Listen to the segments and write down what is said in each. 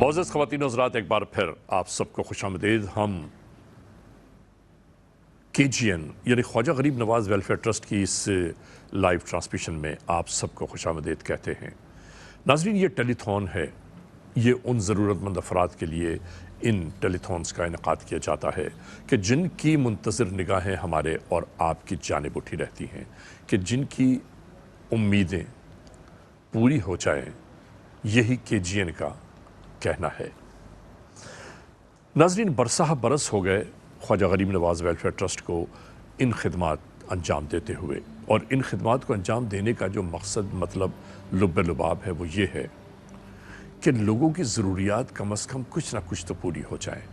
मोअज़्ज़ज़ ख़वातीन हज़रात, एक बार फिर आप सबको खुशामदीद। हम KGN यानी ख्वाजा गरीब नवाज़ वेलफेयर ट्रस्ट की इस लाइव ट्रांसमिशन में आप सबको खुशामदीद कहते हैं। नाज़रीन, ये टेलीथॉन है, ये उन ज़रूरतमंद अफराद के लिए इन टेलीथॉन्स का इनेकाद किया जाता है कि जिनकी मुंतज़िर निगाहें हमारे और आपकी जानिब उठी रहती हैं कि जिनकी उम्मीदें पूरी हो जाएं, यही KGN का कहना है। नाज़रीन, बरसाह बरस हो गए ख्वाजा गरीब नवाज़ वेलफेयर ट्रस्ट को इन खिदमात अंजाम देते हुए, और इन खिदमात को अंजाम देने का जो मकसद मतलब लुब्बे लुबाब है वो ये है कि लोगों की ज़रूरियात कम अज़ कम कुछ ना कुछ तो पूरी हो जाए।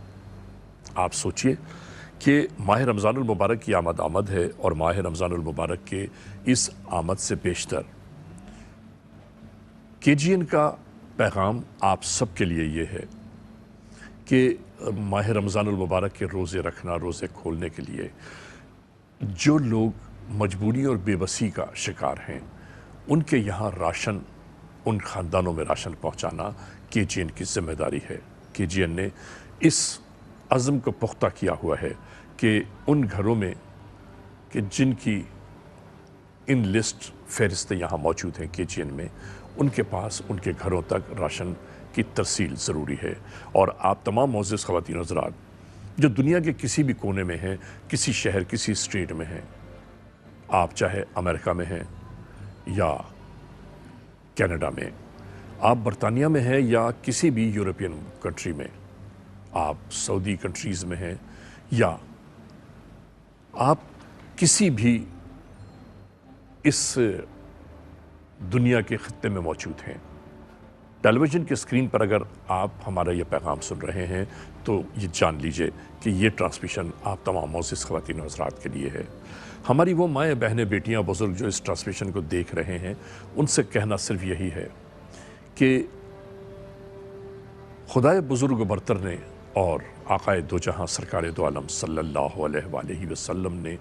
आप सोचिए कि माह रमज़ानुल मुबारक की आमद है, और माह रमज़ानुल मुबारक के इस आमद से बेशतर KGN का पैगाम आप सब के लिए ये है कि माह रमज़ानुल मुबारक के रोज़े रखना, रोज़े खोलने के लिए जो लोग मजबूरी और बेबसी का शिकार हैं, उनके यहाँ राशन, उन ख़ानदानों में राशन पहुँचाना KGN की ज़िम्मेदारी है। KGN ने इस अज़्म को पुख्ता किया हुआ है कि उन घरों में कि जिनकी इन लिस्ट फ़हरिस्तें यहाँ मौजूद हैं KGN में, उनके पास उनके घरों तक राशन की तरसील ज़रूरी है। और आप तमाम मोअज़्ज़ज़ ख़वातीन हज़रात जो दुनिया के किसी भी कोने में हैं, किसी शहर, किसी स्टेट में हैं, आप चाहे अमेरिका में हैं या कनाडा में, आप बरतानिया में हैं या किसी भी यूरोपियन कंट्री में, आप सऊदी कंट्रीज़ में हैं या आप किसी भी इस दुनिया के खित्ते में मौजूद हैं, टेलीविज़न के स्क्रीन पर अगर आप हमारा ये पैगाम सुन रहे हैं तो ये जान लीजिए कि ये ट्रांसमिशन आप तमाम मोअज़्ज़ज़ ख़वातीन हज़रात के लिए है। हमारी वो माएँ, बहनें, बेटियाँ, बुज़ुर्ग जो इस ट्रांसमिशन को देख रहे हैं, उनसे कहना सिर्फ यही है कि खुदाए बुज़ुर्ग बरतर ने और आक़ाए दो जहां सरकार दो आलम सल्लल्लाहु अलैहि वसल्लम ने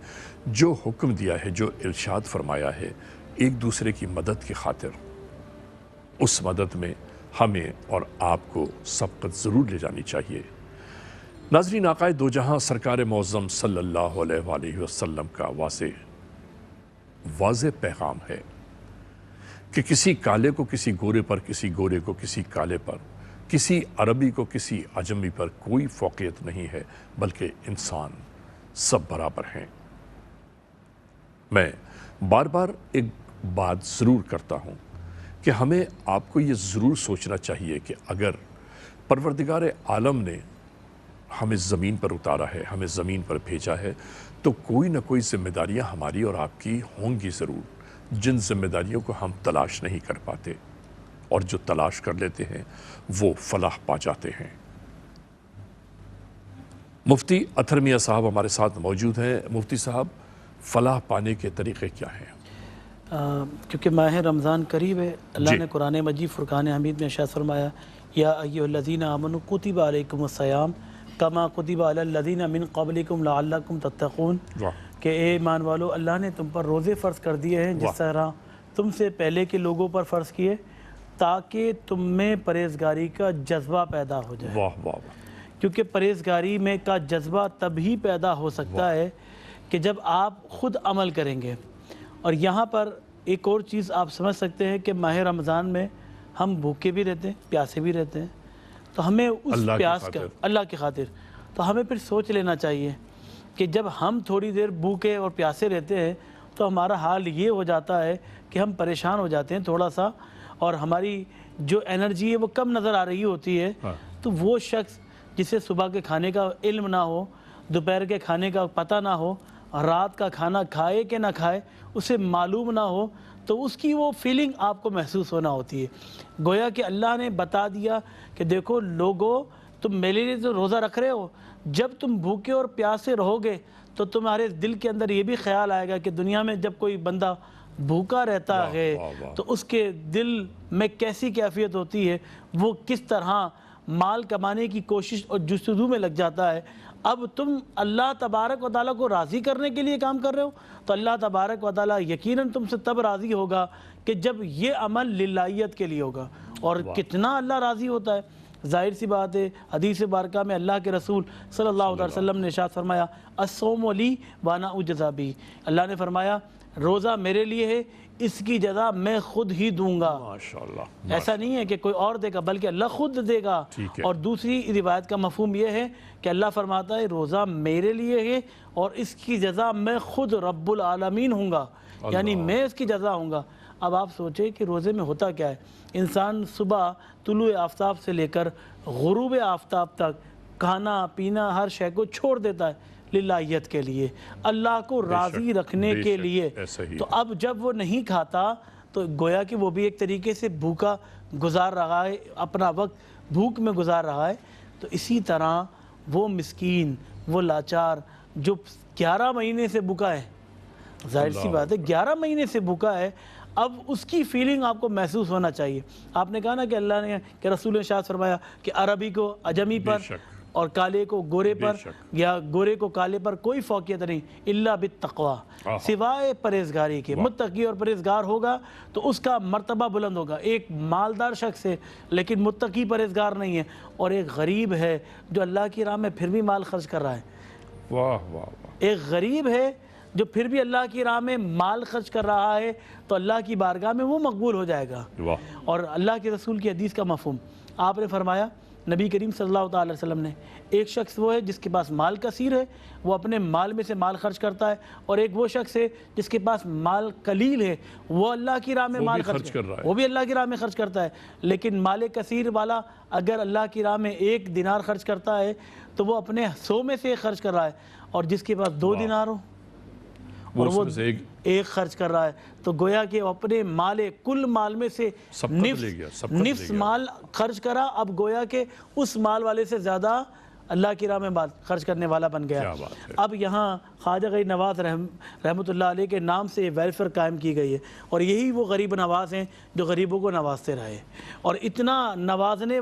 जो हुक्म दिया है, जो इरशाद फरमाया है एक दूसरे की मदद की खातिर, उस मदद में हमें और आपको सबकत ज़रूर ले जानी चाहिए। नाज़रीन, आक़ाए दो जहां सरकार मुअज़्ज़म सल्लल्लाहु अलैहि वसल्लम का वाज़े पैगाम है कि किसी काले को किसी गोरे पर, किसी गोरे को किसी काले पर, किसी अरबी को किसी अजमी पर कोई फ़ौक़ियत नहीं है, बल्कि इंसान सब बराबर हैं। मैं बार बार एक बात ज़रूर करता हूँ कि हमें आपको ये ज़रूर सोचना चाहिए कि अगर परवरदिगार आलम ने हमें ज़मीन पर उतारा है, हमें ज़मीन पर भेजा है, तो कोई ना कोई ज़िम्मेदारियाँ हमारी और आपकी होंगी ज़रूर, जिन ज़िम्मेदारियों को हम तलाश नहीं कर पाते, और जो तलाश कर लेते हैं वो फलाह पा जाते हैं। मुफ्ती अतहर मियां साहब हमारे साथ मौजूद हैं। मुफ्ती साहब, फलाह पाने के तरीक़े क्या हैं? क्योंकि माह रमज़ान करीब है, अल्लाह ने कुरान मजीद फ़ुरक़ान हमीद में इरशाद फरमाया, या अय्युहल्लज़ीना आमनू कुतिबा अलैकुमुस्सियाम कमा कुतिबा अलल्लज़ीना मिन क़ब्लिकुम लअल्लकुम तत्तक़ून, कि ए ईमान वालो, अल्लाह ने तुम पर रोज़े फ़र्ज़ कर दिए हैं जिस तरह तुमसे पहले के लोगों पर फ़र्ज़ किए, ताकि तुम में परहेज़गारी का जज्बा पैदा हो जाए। वाह वाह। क्योंकि परहेज़गारी में का जज्बा तभी पैदा हो सकता है कि जब आप ख़ुद अमल करेंगे। और यहाँ पर एक और चीज़ आप समझ सकते हैं कि माह रमज़ान में हम भूखे भी रहते हैं, प्यासे भी रहते हैं, तो हमें उस प्यास का, अल्लाह की खातिर, तो हमें फिर सोच लेना चाहिए कि जब हम थोड़ी देर भूखे और प्यासे रहते हैं तो हमारा हाल ये हो जाता है कि हम परेशान हो जाते हैं थोड़ा सा, और हमारी जो एनर्जी है वो कम नज़र आ रही होती है। तो वो शख्स जिसे सुबह के खाने का इल्म ना हो, दोपहर के खाने का पता ना हो, रात का खाना खाए कि ना खाए उसे मालूम ना हो, तो उसकी वो फीलिंग आपको महसूस होना होती है। गोया कि अल्लाह ने बता दिया कि देखो लोगों, तुम मेरे लिए तो रोज़ा रख रहे हो, जब तुम भूखे और प्यासे रहोगे तो तुम्हारे दिल के अंदर ये भी ख्याल आएगा कि दुनिया में जब कोई बंदा भूखा रहता है तो उसके दिल में कैसी कैफियत होती है, वो किस तरह माल कमाने की कोशिश और जुस्तजू में लग जाता है। अब तुम अल्लाह तबारक व तआला को राज़ी करने के लिए काम कर रहे हो, तो अल्लाह तबारक व तआला यकीनन तुमसे तब राज़ी होगा कि जब ये अमल लिल्लाहियत के लिए होगा। और कितना अल्लाह राज़ी होता है ظاہر سی بات ہے حدیث بارکہ میں اللہ کے رسول صلی اللہ علیہ وسلم نے ارشاد فرمایا الصوم لی وانا اجزا بہ، اللہ نے فرمایا روزہ میرے لیے ہے، اس کی جزا میں خود ہی دوں گا۔ ماشاءاللہ، ایسا نہیں ہے کہ کوئی اور دے گا بلکہ اللہ خود دے گا۔ ٹھیک ہے۔ اور دوسری روایت کا مفہوم یہ ہے کہ اللہ فرماتا ہے روزہ میرے لیے ہے اور اس کی جزا میں خود رب العالمین ہوں گا، یعنی میں اس کی جزا ہوں گا۔ اب آپ سوچیں کہ روزے میں ہوتا کیا ہے، انسان صبح طلوع آفتاب سے لے کر غروب آفتاب تک کھانا پینا ہر شے کو چھوڑ دیتا ہے للہیت کے لیے، اللہ کو راضی رکھنے کے لیے۔ تو اب جب وہ نہیں کھاتا تو گویا کہ وہ بھی ایک طریقے سے بھوکا گزار رہا ہے، اپنا وقت بھوک میں گزار رہا ہے۔ تو اسی طرح وہ مسکین، وہ لاچار جو 11 مہینے سے بھوکا ہے، ظاہر سی بات ہے 11 مہینے سے بھوکا ہے، اب اس کی فیلنگ آپ کو محسوس ہونا چاہیے۔ آپ نے کہا نا کہ اللہ نے کہ رسول نے ارشاد فرمایا کہ عربی کو عجمی پر اور کالے کو گورے پر یا گورے کو کالے پر کوئی فوقیت نہیں الا بالتقوی، سوائے پرہیزگاری کے۔ متقی اور پرہیزگار ہوگا تو اس کا مرتبہ بلند ہوگا۔ ایک مالدار شخص ہے لیکن متقی پرہیزگار نہیں ہے، اور ایک غریب ہے جو اللہ کی راہ میں پھر بھی مال خرچ کر رہا ہے۔ واہ واہ واہ، ایک غریب ہے جو پھر بھی اللہ کی راہ میں مال خرچ کر رہا ہے تو اللہ کی بارگاہ میں وہ مقبول ہو جائے گا۔ اور اللہ کے رسول کی حدیث کا مفہوم آپ نے فرمایا، نبی کریم صلی اللہ علیہ وسلم نے، ایک شخص وہ ہے جس کے پاس مال کثیر ہے، وہ اپنے مال میں سے مال خرچ کرتا ہے، اور ایک وہ شخص ہے جس کے پاس مال قلیل ہے، وہ اللہ کی راہ میں مال خرچ کر رہا ہے، وہ بھی اللہ کی راہ میں خرچ کرتا ہے۔ لیکن مال کثیر والا اگر اللہ کی راہ میں 1 دینار خرچ کرتا ہے تو وہ اپنے 100 میں سے 1 خرچ کر رہا ہے، اور جس کے پاس 2 دینار ہو اور وہ 1 خرچ کر رہا ہے تو گویا کہ اپنے مال کل مال میں سے نصف مال خرچ کرا، اب گویا کہ اس مال والے سے زیادہ اللہ کی راہ میں مال خرچ کرنے والا بن گیا۔ اب یہاں خواجہ غریب نواز رحمۃ اللہ علیہ کے نام سے ویلفیئر قائم کی گئی ہے، اور یہی وہ غریب نواز ہیں جو غریبوں کو نوازتے رہے، اور اتنا نوازنے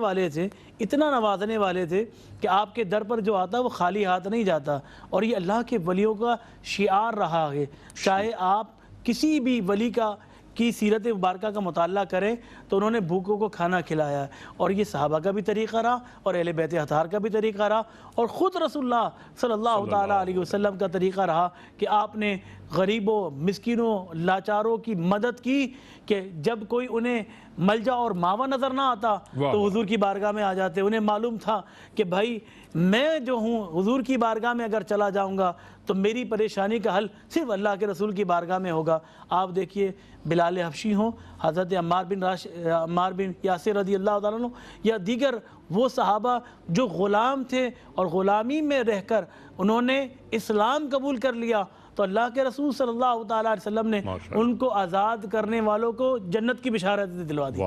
والے تھے کہ آپ کے در پر جو آتا وہ خالی ہاتھ نہیں جاتا، اور یہ اللہ کے ولیوں کا شعار رہا ہے۔ چاہے آپ کسی بھی ولی کی سیرت مبارکہ کا مطالعہ کریں تو انہوں نے بھوکوں کو کھانا کھلایا ہے، اور یہ صحابہ کا بھی طریقہ رہا اور اہل بیت اطہار کا بھی طریقہ رہا، اور خود رسول اللہ صلی اللہ تعالیٰ علیہ وسلم کا طریقہ رہا کہ آپ نے غریبوں، مسکینوں، لاچاروں کی مدد کی، کہ جب کوئی انہیں ملجا اور ماوا نظر نہ آتا تو حضور کی بارگاہ میں آ جاتے۔ انہیں معلوم تھا کہ بھائی میں جو ہوں حضور کی بارگاہ میں اگر چلا جاؤں گا تو میری پریشانی کا حل صرف اللہ کے رسول کی بارگاہ میں ہوگا۔ آپ دیکھیے بلال حبشی ہوں، حضرت عمار بن یاسر رضی اللہ تعالیٰ عنہ، یا دیگر وہ صحابہ جو غلام تھے اور غلامی میں رہ کر انہوں نے اسلام قبول کر لیا، تو اللہ کے رسول صلی اللہ تعالیٰ علیہ وسلم نے ان کو آزاد کرنے والوں کو جنت کی بشارت دلوا دی۔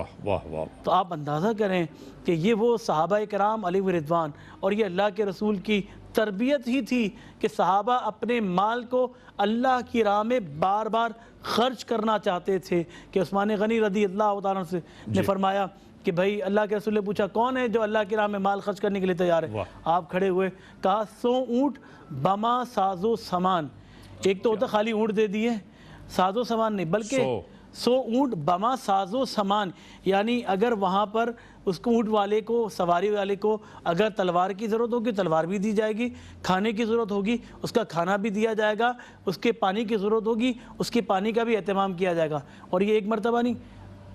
تو آپ اندازہ کریں کہ یہ وہ صحابہ کرام علیہ رضوان، اور یہ اللہ کے رسول کی تربیت ہی تھی کہ صحابہ اپنے مال کو اللہ کی راہ میں بار بار خرچ کرنا چاہتے تھے، کہ عثمان غنی رضی اللہ تعالیٰ عنہ نے فرمایا کہ بھائی اللہ کے رسول نے پوچھا کون ہے جو اللہ کی راہ میں مال خرچ کرنے کے لیے تیار ہے؟ آپ کھڑے ہوئے، کہا 100 اونٹ بما ساز و سامان۔ ایک تو ہوتا خالی اونٹ دے دیے، ساز و سامان نہیں، بلکہ 100 اونٹ بما ساز و سامان، یعنی اگر وہاں پر اس کو اونٹ والے کو، سواری والے کو اگر تلوار کی ضرورت ہوگی تلوار بھی دی جائے گی، کھانے کی ضرورت ہوگی اس کا کھانا بھی دیا جائے گا، اس کے پانی کی ضرورت ہوگی اس کے پانی کا بھی اہتمام کیا جائے گا۔ اور یہ 1 مرتبہ نہیں،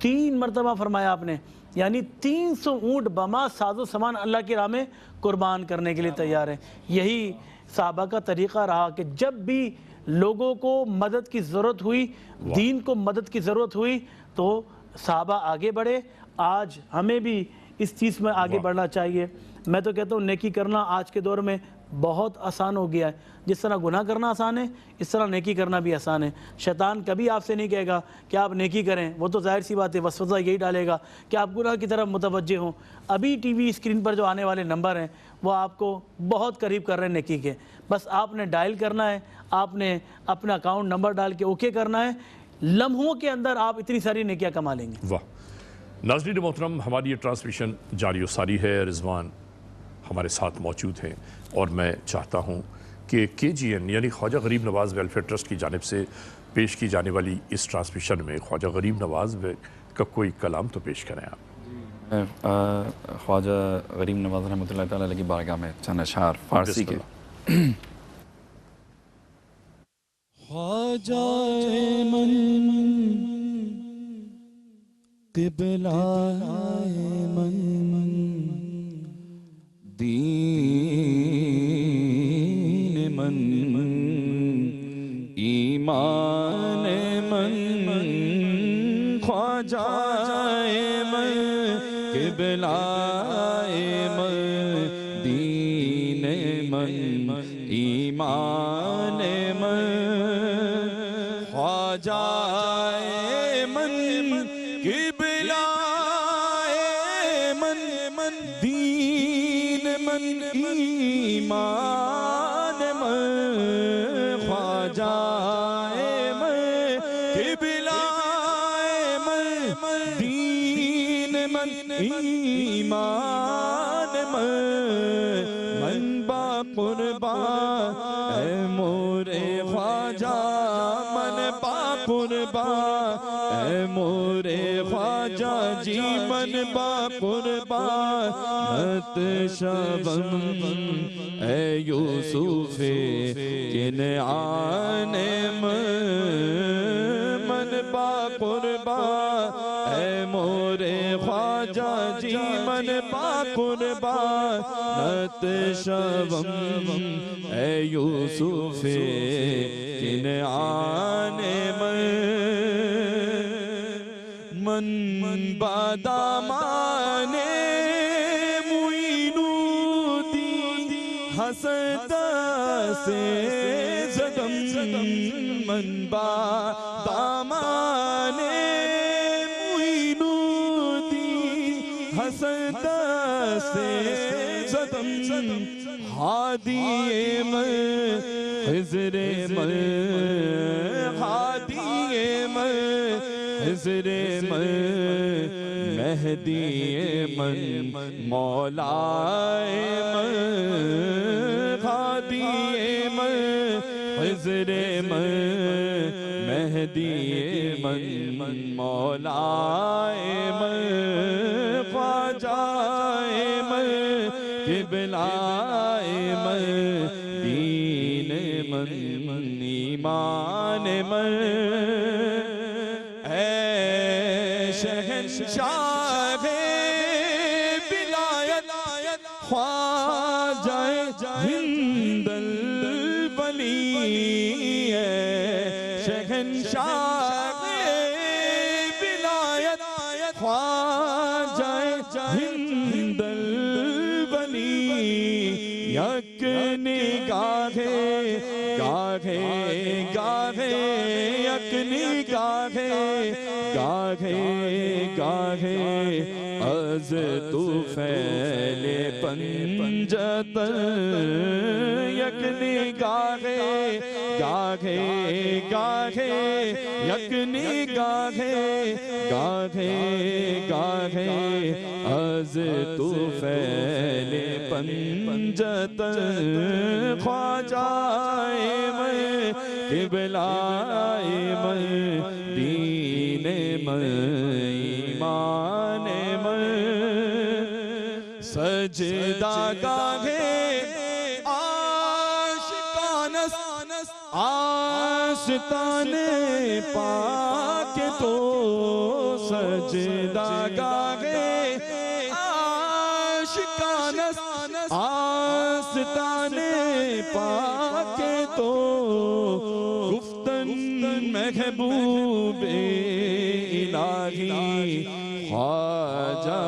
3 مرتبہ فرمایا آپ نے، یعنی 300 اونٹ بما ساز و سامان اللہ کی راہ میں قربان کرنے کے لیے تیار ہیں۔ یہی صحابہ کا طریقہ رہا کہ جب بھی لوگوں کو مدد کی ضرورت ہوئی، دین کو مدد کی ضرورت ہوئی تو صحابہ آگے بڑھے۔ آج ہمیں بھی اس چیز میں آگے بڑھنا چاہیے۔ میں تو کہتا ہوں نیکی کرنا آج کے دور میں بہت آسان ہو گیا ہے۔ جس طرح گناہ کرنا آسان ہے اس طرح نیکی کرنا بھی آسان ہے۔ شیطان کبھی آپ سے نہیں کہے گا کہ آپ نیکی کریں، وہ تو ظاہر سی بات ہے وسوسہ یہی ڈالے گا کہ آپ گناہ کی طرف متوجہ ہوں۔ ابھی ٹی وی اسکرین پر جو آنے والے نمبر ہیں وہ آپ کو بہت قریب کر رہے ہیں نیکی کے، بس آپ نے ڈائل کرنا ہے، آپ نے اپنا اکاؤنٹ نمبر ڈال کے اوکے کرنا ہے، لمحوں کے اندر آپ اتنی ساری نیکیاں کما لیں گے۔ واہ ناظرین محترم، ہماری یہ ٹرانسمیشن جاری و ساری ہے، رضوان ہمارے ساتھ موجود ہیں، اور میں چاہتا ہوں کہ KGN یعنی خواجہ غریب نواز ویلفیئر ٹرسٹ کی جانب سے پیش کی جانے والی اس ٹرانسمیشن میں خواجہ غریب نواز کا کوئی کلام تو پیش کریں آپ۔ خواجہ غریب نواز رحمۃ اللہ تعالیٰ علیہ کی بارگاہ میں چند اشعار فارسی کے. خواجہ من قبلہ من دین من ایمان من خواجہ من قبلہ من دین من ایمان من خواجہ من قبلہ من دین من ایمان من خواجہ من قبلہ من دین من ایمان من با قربا اے مورے خواجہ من با قربا اے مورے خواجہ جی من با قربا مت شبم اے یوسف کنعان من با قربا اے مورے خواجہ جی من با قربا مت شبم اے یوسف کنعان من بادامان معینودی حسد سے زدم من بادامان معینودی حسد سے زدم ہادی من حضر من ہادی من حضر من مہدی من مولا من ہادی من حضر من مہدی من مولا من خواجہ من قبلہ من دین من ایمان من شہنشاہ ولایت خواجہ ہند الولی ہے شہنشاہ ولایت خواجہ ہند الولی یک نگاہ گاہے گاہے یک نگاہ گاہے گاہے از طفیل پنجت یک نگاہ گاہے گاہے یک نگاہ گاہے گاہے از طفیل پنجت خواجہ من قبلہ من دین من ایمان من سجدہ گاہے آشتان پاک تو سجدہ گاہے آستان پاک تو گفتن محبوب الہی خواجہ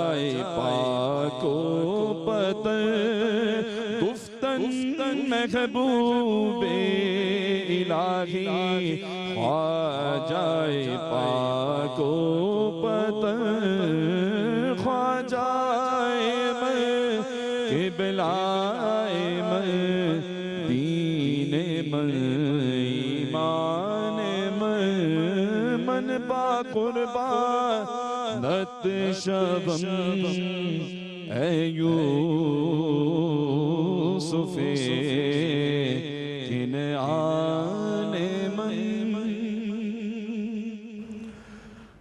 پاک و پتن گفتن محبوب الہی خواجہ پاک و پتن خواجہ قبلہ من دین من ایمان من با قربا نت شبم اے یوسف کنعان من.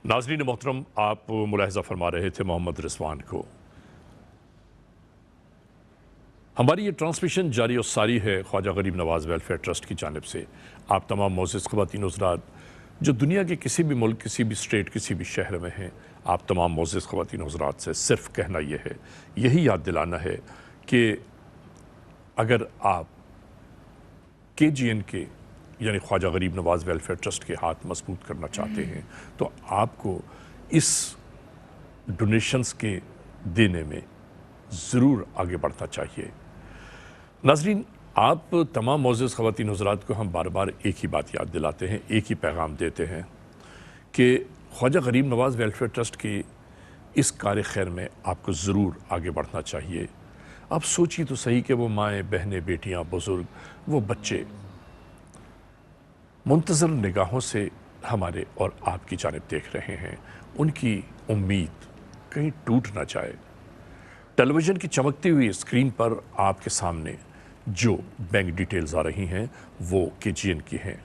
नाज़रीन मोहतरम, आप मुलाहिज़ा फरमा रहे थे मोहम्मद रिजवान को। हमारी ये ट्रांसमिशन जारी और सारी है ख्वाजा गरीब नवाज़ वेलफेयर ट्रस्ट की जानिब से। आप तमाम मोअज़्ज़िज़ ख़वातीन हज़रात जो दुनिया के किसी भी मुल्क, किसी भी स्टेट, किसी भी शहर में हैं, आप तमाम मोअज़्ज़िज़ ख़वातीन हज़रात से सिर्फ कहना यह है, यही याद दिलाना है कि अगर आप KGN के यानी ख्वाजा गरीब नवाज़ वेलफेयर ट्रस्ट के हाथ मजबूत करना चाहते हैं तो आपको इस डोनेशंस के देने में ज़रूर आगे बढ़ना चाहिए। नाज़रीन, आप तमाम मोअज़्ज़िज़ ख़वातीन हज़रात को हम बार बार एक ही बात याद दिलाते हैं, एक ही पैगाम देते हैं कि ख्वाजा गरीब नवाज़ वेलफेयर ट्रस्ट की इस कार्य खैर में आपको ज़रूर आगे बढ़ना चाहिए। आप सोचिए तो सही कि वो माएँ, बहनें, बेटियाँ, बुज़ुर्ग, वो बच्चे मुंतज़र निगाहों से हमारे और आपकी जानिब देख रहे हैं। उनकी उम्मीद कहीं टूट ना जाए। टेलीविज़न की चमकती हुई स्क्रीन पर आपके सामने जो बैंक डिटेल्स आ रही हैं वो KGN की हैं।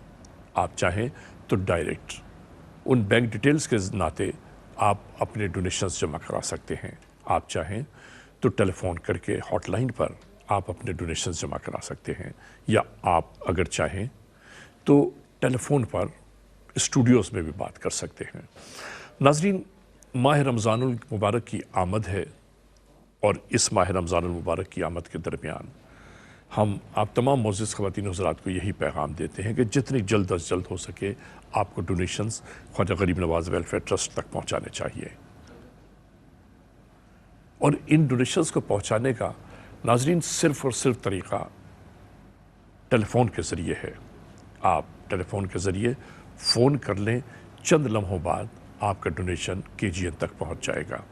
आप चाहें तो डायरेक्ट उन बैंक डिटेल्स के नाते आप अपने डोनेशंस जमा करा सकते हैं। आप चाहें तो टेलीफोन करके हॉटलाइन पर आप अपने डोनेशंस जमा करा सकते हैं, या आप अगर चाहें तो टेलीफोन पर स्टूडियोज़ में भी बात कर सकते हैं। नाज़रीन, माह रमज़ानुल मुबारक की आमद है और इस माह रमज़ानुल मुबारक की आमद के दरमियान हम आप तमाम मोअज़्ज़िज़ ख़वातीन हज़रात को यही पैगाम देते हैं कि जितनी जल्द अज जल्द हो सके आपको डोनेशंस ख्वाजा गरीब नवाज़ वेलफेयर ट्रस्ट तक पहुँचाने चाहिए। और इन डोनेशंस को पहुँचाने का नाज़रीन सिर्फ़ और सिर्फ तरीक़ा टेलीफोन के ज़रिए है। आप टेलीफोन के ज़रिए फ़ोन कर लें, चंद लम्हों बाद आपका डोनेशन KGN तक पहुंच जाएगा।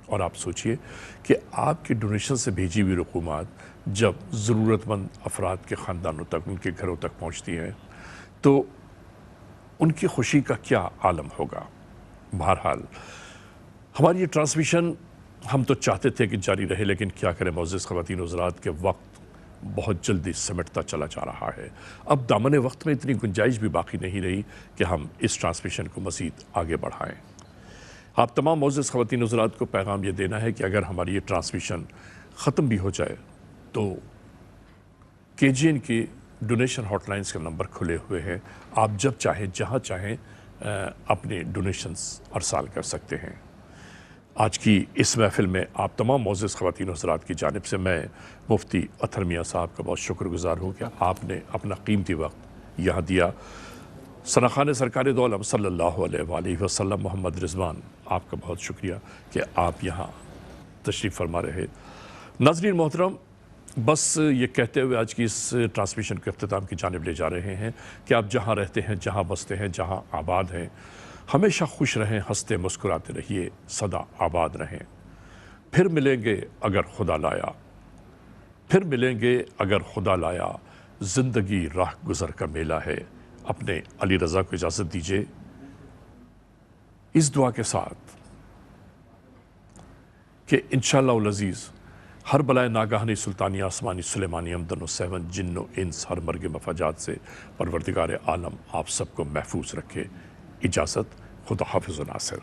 और आप सोचिए कि आपके डोनेशन से भेजी हुई रकूमात जब ज़रूरतमंद अफराद के ख़ानदानों तक, उनके घरों तक पहुंचती हैं तो उनकी खुशी का क्या आलम होगा। बहरहाल हमारी ये ट्रांसमिशन हम तो चाहते थे कि जारी रहे, लेकिन क्या करें मोअज़्ज़िज़ ख़वातीन हज़रात के वक्त बहुत जल्दी सिमटता चला जा रहा है। अब दामन वक्त में इतनी गुंजाइश भी बाकी नहीं रही कि हम इस ट्रांसमिशन को मज़ीद आगे बढ़ाएं। आप तमाम मोअज़्ज़िज़ ख़वातीन हज़रात को पैगाम ये देना है कि अगर हमारी ये ट्रांसमिशन ख़त्म भी हो जाए तो KGN की डोनेशन हॉटलाइंस के नंबर खुले हुए हैं। आप जब चाहें, जहाँ चाहें अपने डोनेशंस अरसाल कर सकते हैं। आज की इस महफ़िल में आप तमाम मोअज़्ज़िज़ ख़वातीन हज़रात की जानिब से मैं मुफ्ती अतहर मियाँ साहब का बहुत शुक्रगुज़ार हूँ कि आपने अपना कीमती वक्त यहाँ दिया। सनाख़ान सरकार दो आलम सल्लल्लाहु अलैहि वसल्लम मोहम्मद रिजवान, आपका बहुत शुक्रिया कि आप यहाँ तशरीफ़ फरमा रहे। नाज़रीन मोहतरम, बस ये कहते हुए आज की इस ट्रांसमिशन के अख्तिताम की जानिब ले जा रहे हैं कि आप जहाँ रहते हैं, जहाँ बसते हैं, जहाँ आबाद हैं, हमेशा खुश रहें, हंसते मुस्कुराते रहिए, सदा आबाद रहें। फिर मिलेंगे अगर खुदा लाया, फिर मिलेंगे अगर खुदा लाया, ज़िंदगी राह गुज़र का मेला है। अपने अली रज़ा को इजाज़त दीजिए इस दुआ के साथ कि इंशाअल्लाह अज़ीज़ हर बलाए नागाहनी सुल्तानी आसमानी सुलेमानी अमदन व सहवन जिन्नो इंस हर मर्ग मफाजात से परवरदिगार आलम आप सबको महफूज रखे। इजाज़त, खुदा हाफ़िज़ व नासिर।